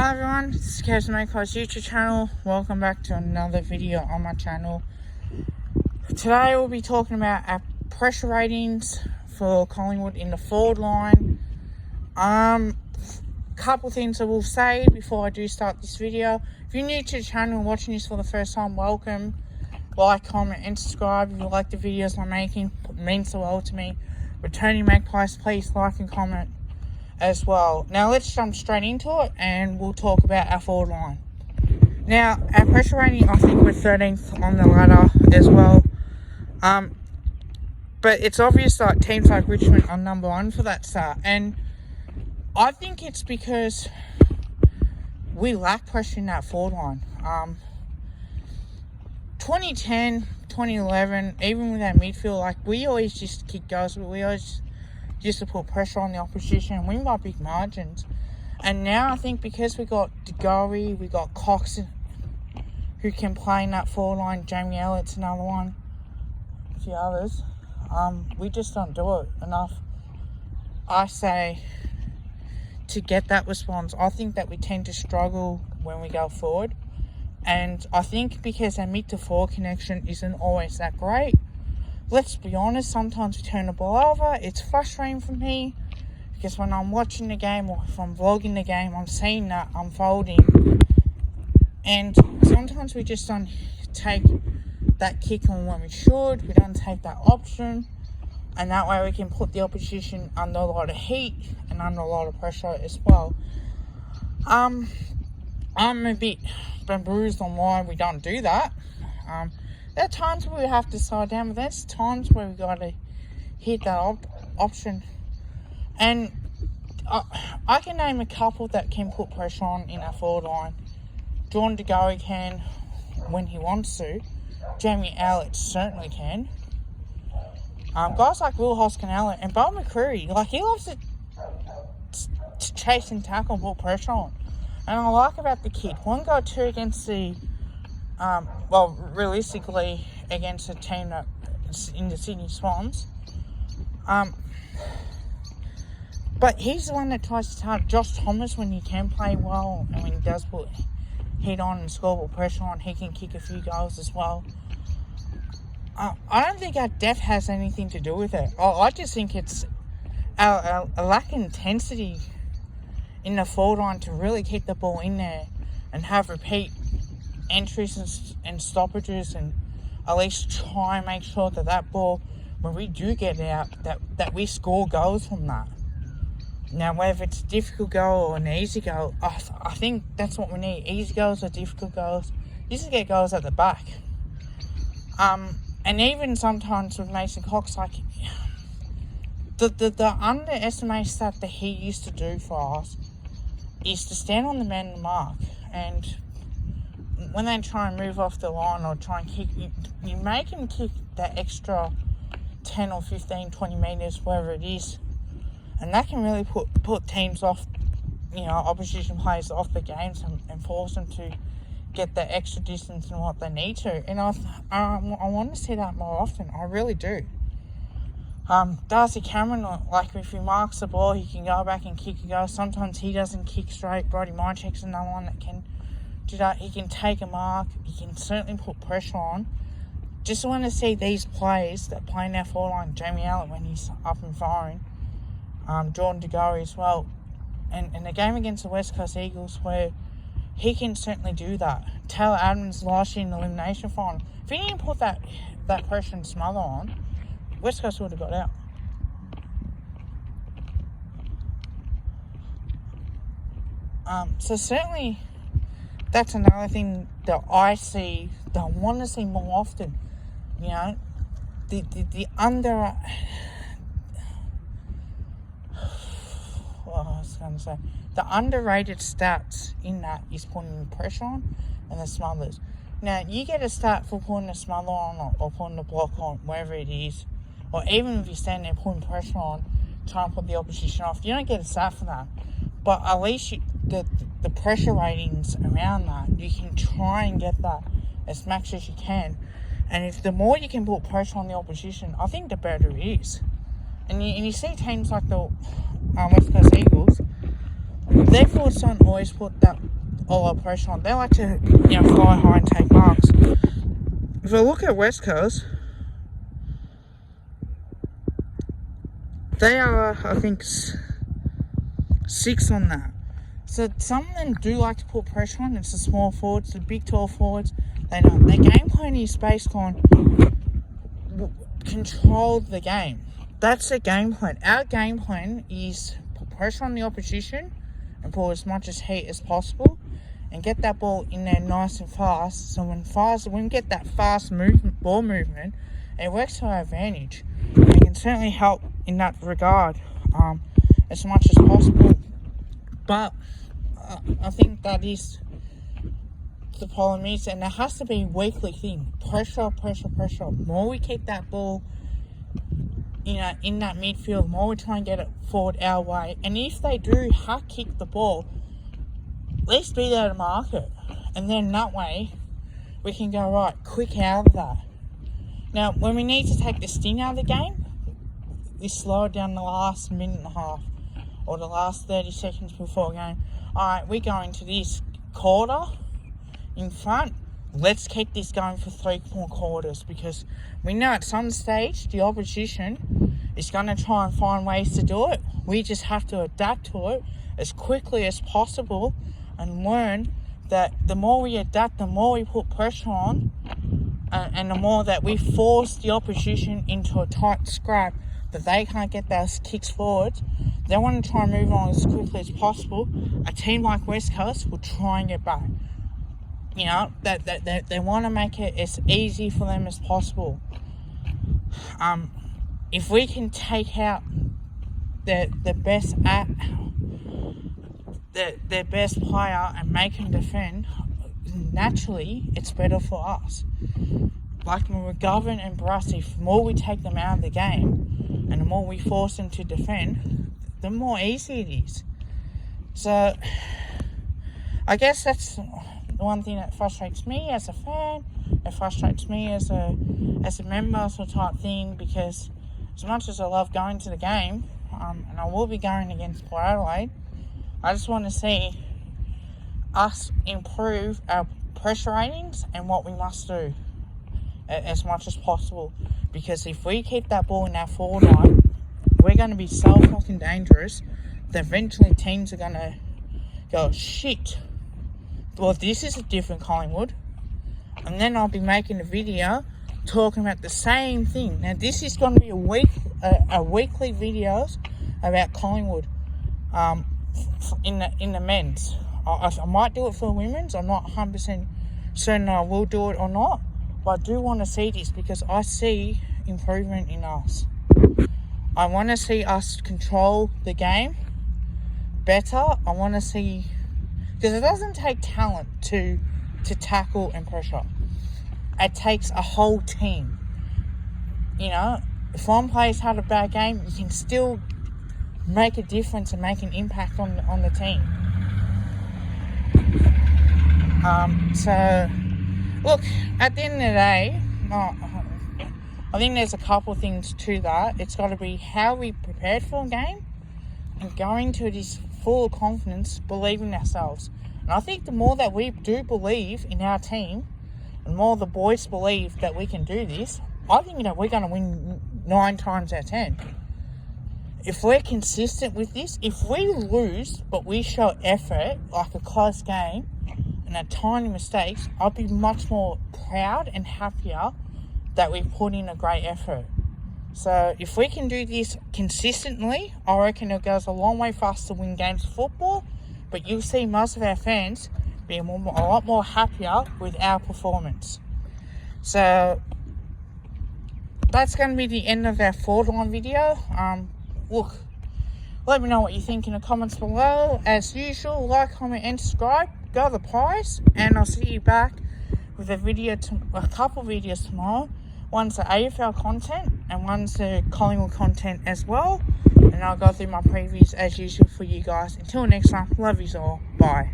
Hi everyone, this is Kazmako's YouTube channel. Welcome back to another video on my channel. Today we'll be talking about our pressure ratings for Collingwood in the forward line. Couple things I will say before I do start this video. If you're new to the channel and watching this for the first time, welcome. Like, comment and subscribe if you like the videos I'm making. It means the world to me. Returning magpies, please like and comment as well. Now let's jump straight into it and we'll talk about our forward line. Now our pressure rating, I think we're 13th on the ladder as well. But it's obvious that teams like Richmond are number one for that start, and I think it's because we lack pressure in that forward line. 2010, 2011, even with our midfield, like we always just kick goals, but we always just to put pressure on the opposition and win by big margins. And now I think because we got DeGoey, we got Cox who can play in that forward line, Jamie Elliott's another one, a few others, we just don't do it enough, I say, to get that response. I think that we tend to struggle when we go forward, and I think because our mid to forward connection isn't always that great. Let's be honest, sometimes we turn the ball over. It's frustrating for me because when I'm watching the game or if I'm vlogging the game, I'm seeing that unfolding. And sometimes we just don't take that kick on when we should. We don't take that option. And that way we can put the opposition under a lot of heat and under a lot of pressure as well. I'm a bit bruised on why we don't do that. There are times where we have to slow down, but there's times where we got to hit that option. And I can name a couple that can put pressure on in our forward line. Jordan DeGoey can when he wants to. Jamie Elliott certainly can. Guys like Will Hoskin-Elliott and Bo McCreary, like he loves to chase and tackle and put pressure on. And I like about the kid, 1 go 2 against the realistically against a team that is in the Sydney Swans. But he's the one that tries to target Josh Thomas when he can play well, and when he does put heat on and score pressure on, he can kick a few goals as well. I don't think our depth has anything to do with it. I just think it's a lack of intensity in the forward line to really keep the ball in there and have repeat entries and stoppages, and at least try and make sure that that ball, when we do get it out, that we score goals from that. Now, whether it's a difficult goal or an easy goal, I think that's what we need. Easy goals or difficult goals. You just get goals at the back. And even sometimes with Mason Cox, like the underestimated stuff that he used to do for us is to stand on the man in the mark, and when they try and move off the line or try and kick, you make him kick that extra 10 or 15, 20 metres, wherever it is. And that can really put teams off, opposition players off the games and force them to get that extra distance and what they need to. And I want to see that more often. I really do. Darcy Cameron, like if he marks the ball, he can go back and kick a goal. Sometimes he doesn't kick straight. Brody Mychek's another one that can do that. He can take a mark. He can certainly put pressure on. Just want to see these players that play in our forward line. Jamie Elliott when he's up and firing. Jordan DeGoey as well. And the game against the West Coast Eagles where he can certainly do that. Taylor Adams last year in the elimination final. If he didn't put that pressure and smother on, West Coast would have got out. So certainly that's another thing that I see, that I want to see more often. The under... What I was going to say. The underrated stats in that is putting pressure on and the smothers. Now, you get a stat for putting a smother on or putting the block on, wherever it is, or even if you stand there putting pressure on, trying to put the opposition off, you don't get a stat for that. But at least the pressure ratings around that, you can try and get that as much as you can. And if the more you can put pressure on the opposition, I think the better it is. And you see teams like the West Coast Eagles, their forwards don't always put that all our pressure on. They like to, fly high and take marks. If I look at West Coast, they are, I think, 6 on that. So some of them do like to put pressure on. It's the small forwards, the big tall forwards. They know their game plan is based on control the game. That's their game plan. Our game plan is put pressure on the opposition and put as much as heat as possible and get that ball in there nice and fast. So when we get that fast ball movement, it works to our advantage. It can certainly help in that regard as much as possible. But I think that is the problem is, and it has to be a weekly thing. Pressure. The more we keep that ball, in that midfield, the more we try and get it forward our way. And if they do hack kick the ball, let's be there to mark it. And then that way, we can go, right, quick out of that. Now, when we need to take the sting out of the game, we slow it down the last minute and a half or the last 30 seconds before a game. Alright, we're going to this quarter in front. Let's keep this going for 3 more quarters, because we know at some stage the opposition is going to try and find ways to do it. We just have to adapt to it as quickly as possible and learn that the more we adapt, the more we put pressure on, and the more that we force the opposition into a tight scrap that they can't get those kicks forward. They want to try and move on as quickly as possible. A team like West Coast will try and get back. They want to make it as easy for them as possible. If we can take out their best player and make him defend, naturally it's better for us. Like McGovern and Barassi, the more we take them out of the game and the more we force them to defend, the more easy it is. So I guess that's the one thing that frustrates me as a fan. It frustrates me as a member sort of type thing, because as much as I love going to the game, and I will be going against Port Adelaide, I just want to see us improve our pressure ratings and what we must do as much as possible. Because if we keep that ball in our forward line, we're going to be so fucking dangerous that eventually teams are going to go, shit, well, this is a different Collingwood. And then I'll be making a video talking about the same thing. Now, this is going to be a weekly videos about Collingwood in the men's. I might do it for the women's. I'm not 100% certain I will do it or not. But I do want to see this because I see improvement in us. I want to see us control the game better. I want to see, because it doesn't take talent to tackle and pressure. It takes a whole team. If one player's had a bad game, you can still make a difference and make an impact on the team. So, look, at the end of the day, I think there's a couple things to that. It's got to be how we prepared for a game and going to this full of confidence, believing in ourselves. And I think the more that we do believe in our team, and more the boys believe that we can do this, I think we're going to win 9 times out of 10. If we're consistent with this, if we lose but we show effort, like a close game, and a tiny mistakes, I'd be much more proud and happier that we put in a great effort. So if we can do this consistently, I reckon it goes a long way for us to win games of football, but you'll see most of our fans be a lot more happier with our performance. So that's going to be the end of our forward line video. Look, let me know what you think in the comments below. As usual, like, comment and subscribe. Go the prize, and I'll see you back with a couple videos tomorrow. One's the AFL content and one's the Collingwood content as well. And I'll go through my previews as usual for you guys. Until next time, love yous all. Bye.